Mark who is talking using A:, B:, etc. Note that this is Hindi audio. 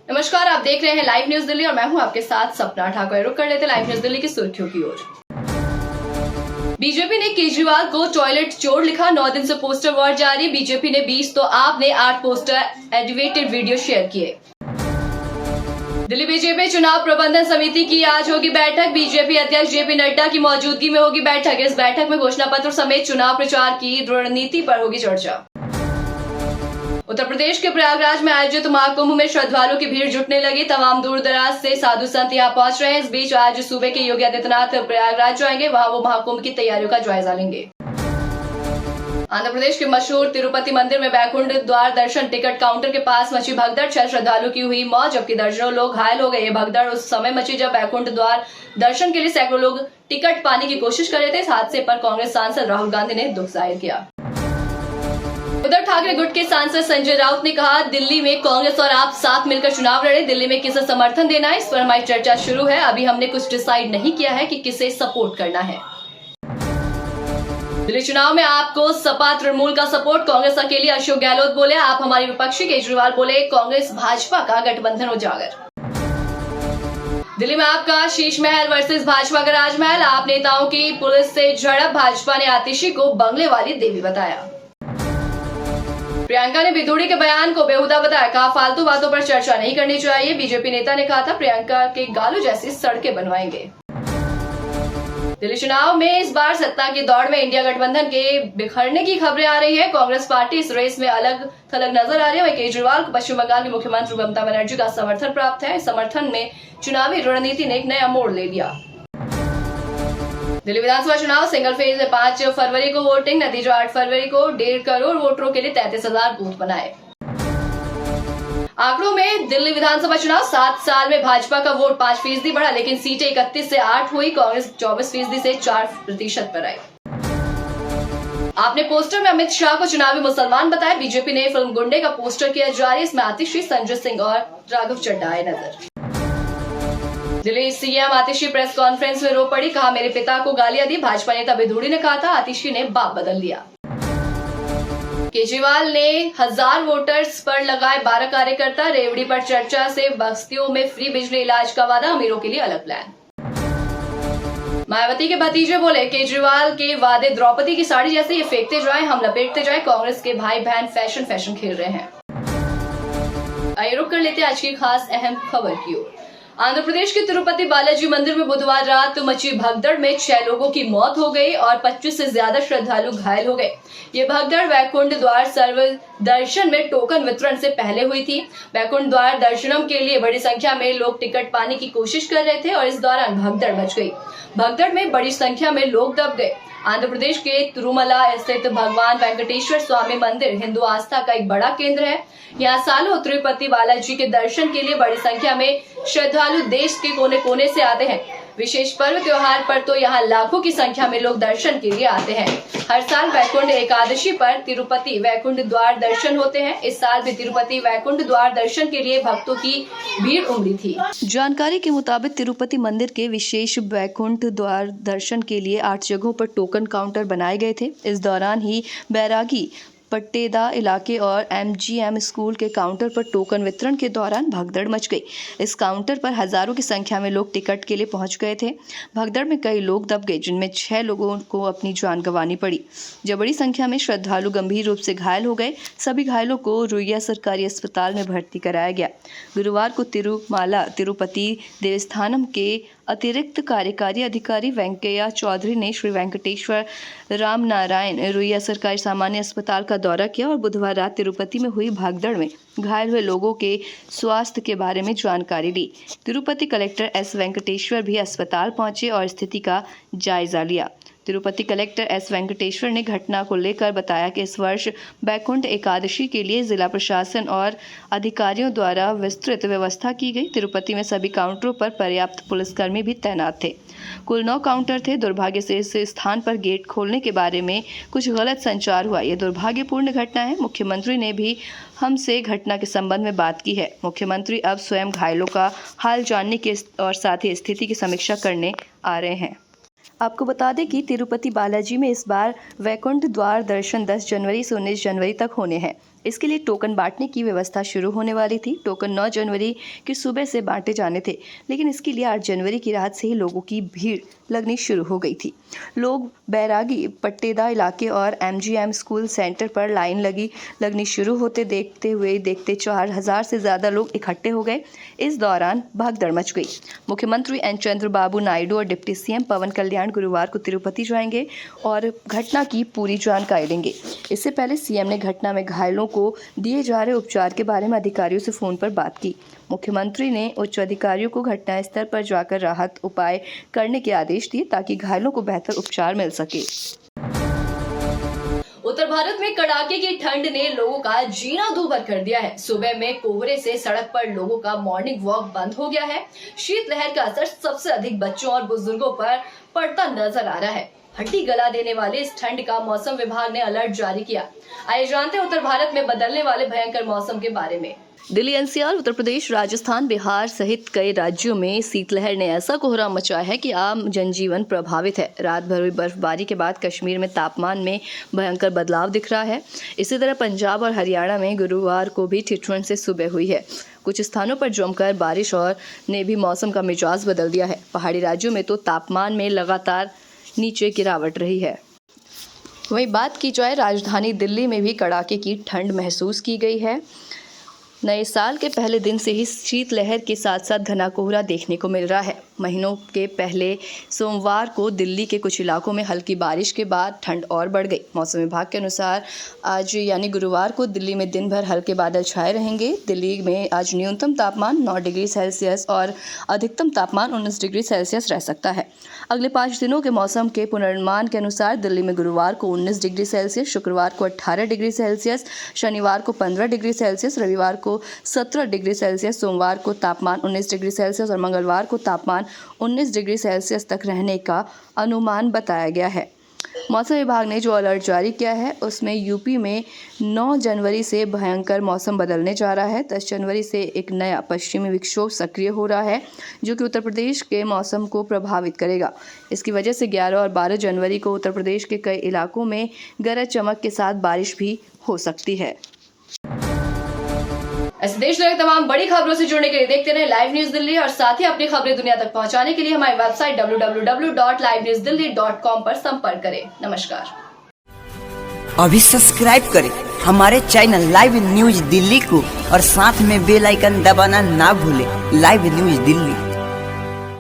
A: नमस्कार, आप देख रहे हैं लाइव न्यूज दिल्ली और मैं हूं आपके साथ सपना ठाकुर। रुक कर लेते लाइव न्यूज दिल्ली की सुर्खियों की ओर। बीजेपी ने केजरीवाल को टॉयलेट चोर लिखा, 9 दिन से पोस्टर वॉर जारी। बीजेपी ने 20 तो आपने 8 पोस्टर एडिटेड वीडियो शेयर किए। दिल्ली बीजेपी चुनाव प्रबंधन समिति की आज होगी बैठक। बीजेपी अध्यक्ष जेपी नड्डा की मौजूदगी में होगी बैठक। इस बैठक में घोषणा पत्र समेत चुनाव प्रचार की रणनीति पर होगी चर्चा। उत्तर प्रदेश के प्रयागराज में आयोजित महाकुंभ में श्रद्धालुओं की भीड़ जुटने लगी। तमाम दूर दराज से साधु संत यहां पहुंच रहे हैं। इस बीच आज सूबे के योगी आदित्यनाथ प्रयागराज जाएंगे, वहां वो महाकुंभ की तैयारियों का जायजा लेंगे। आंध्र प्रदेश के मशहूर तिरुपति मंदिर में बैकुंठ द्वार दर्शन टिकट काउंटर के पास मची भगदड़। 6 श्रद्धालुओं की हुई मौत, जबकि दर्जनों लोग घायल हो गए। ये भगदड़ उस समय मची जब बैकुंठ द्वार दर्शन के लिए सैकड़ों लोग टिकट पाने की कोशिश कर रहे थे। इस हादसे पर कांग्रेस सांसद राहुल गांधी ने दुख जाहिर किया। उधर ठाकरे गुट के सांसद संजय राउत ने कहा, दिल्ली में कांग्रेस और आप साथ मिलकर चुनाव लड़े, दिल्ली में किसे समर्थन देना है इस पर हमारी चर्चा शुरू है। अभी हमने कुछ डिसाइड नहीं किया है कि किसे सपोर्ट करना है। दिल्ली चुनाव में आपको सपा तृणमूल का सपोर्ट, कांग्रेस अकेली, अशोक गहलोत बोले आप हमारी विपक्षी। केजरीवाल बोले कांग्रेस भाजपा का गठबंधन उजागर। दिल्ली में आपका शीश महल वर्सेस भाजपा का राजमहल, आप नेताओं की पुलिस से झड़प, भाजपा ने आतिशी को बंगले वाली देवी बताया। प्रियंका ने विधुड़ी के बयान को बेहुदा बताया, कहा फालतू बातों पर चर्चा नहीं करनी चाहिए। बीजेपी नेता ने कहा था प्रियंका के गालों जैसी सड़कें बनवाएंगे। दिल्ली चुनाव में इस बार सत्ता की दौड़ में इंडिया गठबंधन के बिखरने की खबरें आ रही है। कांग्रेस पार्टी इस रेस में अलग थलग नजर आ रही है। वहीं केजरीवाल को पश्चिम बंगाल की मुख्यमंत्री ममता बनर्जी का समर्थन प्राप्त है। इस समर्थन में चुनावी रणनीति ने एक नया मोड़ ले लिया। दिल्ली विधानसभा चुनाव सिंगल फेज में 5 फरवरी को वोटिंग, नतीजा 8 फरवरी को। 1.5 करोड़ वोटरों के लिए 33,000 बूथ बनाए। आंकड़ों में दिल्ली विधानसभा चुनाव 7 साल में भाजपा का वोट 5% बढ़ा, लेकिन सीटें 31 से 8 हुई। कांग्रेस 24% से 4% पर आई। आपने पोस्टर में अमित शाह को चुनावी मुसलमान बताया। बीजेपी ने फिल्म गुंडे का पोस्टर किया जारी, इसमें आतिशी, संजय सिंह और राघव चड्ढा आए नजर। दिल्ली सीएम आतिशी प्रेस कॉन्फ्रेंस में रो पड़ी, कहा मेरे पिता को गालियां दी। भाजपा नेता विधुड़ी ने कहा था आतिशी ने बाप बदल दिया। केजरीवाल ने 1000 वोटर्स पर लगाए 12 कार्यकर्ता, रेवड़ी पर चर्चा से बस्तियों में फ्री बिजली इलाज का वादा, अमीरों के लिए अलग प्लान। मायावती के भतीजे बोले केजरीवाल के वादे द्रौपदी की साड़ी जैसे, ये फेंकते जाए हम लपेटते जाए। कांग्रेस के भाई बहन फैशन खेल रहे हैं। आइए रुक कर लेते आज की खास अहम खबर की ओर। आंध्र प्रदेश के तिरुपति बालाजी मंदिर में बुधवार रात मची भगदड़ में 6 लोगों की मौत हो गई और 25 से ज्यादा श्रद्धालु घायल हो गए। ये भगदड़ वैकुंठ द्वार सर्व दर्शन में टोकन वितरण से पहले हुई थी। वैकुंठ द्वार दर्शनम के लिए बड़ी संख्या में लोग टिकट पाने की कोशिश कर रहे थे और इस दौरान भगदड़ मच गई। भगदड़ में बड़ी संख्या में लोग दब गए। आंध्र प्रदेश के तिरुमला स्थित भगवान वेंकटेश्वर स्वामी मंदिर हिंदू आस्था का एक बड़ा केंद्र है। यहाँ सालों तिरुपति बालाजी के दर्शन के लिए बड़ी संख्या में श्रद्धालु देश के कोने कोने से आते हैं। विशेष पर्व त्योहार पर तो यहाँ लाखों की संख्या में लोग दर्शन के लिए आते हैं। हर साल वैकुंठ एकादशी पर तिरुपति वैकुंठ द्वार दर्शन होते हैं। इस साल भी तिरुपति वैकुंठ द्वार दर्शन के लिए भक्तों की भीड़ उमड़ी थी। जानकारी के मुताबिक तिरुपति मंदिर के विशेष वैकुंठ द्वार दर्शन के लिए 8 जगहों पर टोकन काउंटर बनाए गए थे। इस दौरान ही बैरागी पट्टेदा इलाके और MGM स्कूल के काउंटर पर टोकन वितरण के दौरान भगदड़ मच गई। इस काउंटर पर हजारों की संख्या में लोग टिकट के लिए पहुंच गए थे। भगदड़ में कई लोग दब गए, जिनमें 6 लोगों को अपनी जान गंवानी पड़ी, जब बड़ी संख्या में श्रद्धालु गंभीर रूप से घायल हो गए। सभी घायलों को रुइया सरकारी अस्पताल में भर्ती कराया गया। गुरुवार को तिरुमाला तिरुपति देवस्थानम के अतिरिक्त कार्यकारी अधिकारी वेंकैया चौधरी ने श्री वेंकटेश्वर रामनारायण रुइया सरकारी सामान्य अस्पताल का दौरा किया और बुधवार रात तिरुपति में हुई भगदड़ में घायल हुए लोगों के स्वास्थ्य के बारे में जानकारी ली। तिरुपति कलेक्टर S वेंकटेश्वर भी अस्पताल पहुंचे और स्थिति का जायजा लिया। तिरुपति कलेक्टर S वेंकटेश्वर ने घटना को लेकर बताया कि इस वर्ष बैकुंठ एकादशी के लिए जिला प्रशासन और अधिकारियों द्वारा विस्तृत व्यवस्था की गई। तिरुपति में सभी काउंटरों पर पर्याप्त पुलिसकर्मी भी तैनात थे। कुल 9 काउंटर थे। दुर्भाग्य से इस स्थान पर गेट खोलने के बारे में कुछ गलत संचार हुआ। यह दुर्भाग्यपूर्ण घटना है। मुख्यमंत्री ने भी हमसे घटना के संबंध में बात की है। मुख्यमंत्री अब स्वयं घायलों का हाल जानने के और साथ ही स्थिति की समीक्षा करने आ रहे हैं। आपको बता दें कि तिरुपति बालाजी में इस बार वैकुंठ द्वार दर्शन 10 जनवरी से 19 जनवरी तक होने हैं। इसके लिए टोकन बांटने की व्यवस्था शुरू होने वाली थी। टोकन 9 जनवरी की सुबह से बांटे जाने थे, लेकिन इसके लिए 8 जनवरी की रात से ही लोगों की भीड़ लगनी शुरू हो गई थी। लोग बैरागी, पट्टेदा इलाके और MGM स्कूल सेंटर पर लाइन लगनी शुरू होते देखते 4000 से ज़्यादा लोग इकट्ठे हो गए। इस दौरान भगदड़ मच गई। मुख्यमंत्री एन चंद्रबाबू नायडू और डिप्टी CM पवन कल्याण गुरुवार को तिरुपति जाएंगे और घटना की पूरी जानकारी देंगे। इससे पहले CM ने घटना में घायलों को दिए जा रहे उपचार के बारे में अधिकारियों से फ़ोन पर बात की। मुख्यमंत्री ने उच्च अधिकारियों को घटनास्थल पर जाकर राहत उपाय करने के आदेश दिए ताकि घायलों को बेहतर उपचार मिल सके। उत्तर भारत में कड़ाके की ठंड ने लोगों का जीना दूभर कर दिया है। सुबह में कोहरे से सड़क पर लोगों का मॉर्निंग वॉक बंद हो गया है। शीतलहर का असर सबसे अधिक बच्चों और बुजुर्गों पर पड़ता नजर आ रहा है। हड्डी गला देने वाले इस ठंड का मौसम विभाग ने अलर्ट जारी किया। आइए जानते हैं उत्तर भारत में बदलने वाले भयंकर मौसम के बारे में। दिल्ली, NCR, उत्तर प्रदेश, राजस्थान, बिहार सहित कई राज्यों में शीतलहर ने ऐसा कोहराम मचाया है कि आम जनजीवन प्रभावित है। रात भर हुई बर्फबारी के बाद कश्मीर में तापमान में भयंकर बदलाव दिख रहा है। इसी तरह पंजाब और हरियाणा में गुरुवार को भी ठिठुरन से सुबह हुई है। कुछ स्थानों पर जमकर बारिश ने भी मौसम का मिजाज बदल दिया है। पहाड़ी राज्यों में तो तापमान में लगातार नीचे गिरावट रही है। वहीं बात की जाए राजधानी दिल्ली में भी कड़ाके की ठंड महसूस की गई है। नए साल के पहले दिन से ही शीतलहर के साथ साथ घना कोहरा देखने को मिल रहा है। महीनों के पहले सोमवार को दिल्ली के कुछ इलाकों में हल्की बारिश के बाद ठंड और बढ़ गई। मौसम विभाग के अनुसार आज यानी गुरुवार को दिल्ली में दिन भर हल्के बादल छाए रहेंगे। दिल्ली में आज न्यूनतम तापमान 9 डिग्री सेल्सियस और अधिकतम तापमान 19 डिग्री सेल्सियस रह सकता है। अगले 5 दिनों के मौसम के पूर्वानुमान के अनुसार दिल्ली में गुरुवार को 19 डिग्री सेल्सियस, शुक्रवार को 18 डिग्री सेल्सियस, शनिवार को 15 डिग्री सेल्सियस, रविवार को 17 डिग्री सेल्सियस, सोमवार को तापमान 19 डिग्री सेल्सियस और मंगलवार को तापमान 19 डिग्री सेल्सियस तक रहने का अनुमान बताया गया है। मौसम विभाग ने जो अलर्ट जारी किया है उसमें यूपी में 9 जनवरी से भयंकर मौसम बदलने जा रहा है। 10 जनवरी से एक नया पश्चिमी विक्षोभ सक्रिय हो रहा है जो कि उत्तर प्रदेश के मौसम को प्रभावित करेगा। इसकी वजह से 11 और 12 जनवरी को उत्तर प्रदेश के कई इलाकों में गरज चमक के साथ बारिश भी हो सकती है। ऐसे देश दुनिया की तमाम बड़ी खबरों से जुड़ने के लिए देखते रहे लाइव न्यूज दिल्ली और साथ ही अपनी खबरें दुनिया तक पहुंचाने के लिए हमारी वेबसाइट www.livenewsdelhi.com पर संपर्क करें। नमस्कार।
B: अभी सब्सक्राइब करें हमारे चैनल लाइव न्यूज दिल्ली को और साथ में बेल आइकन दबाना ना भूलें। Live news Delhi.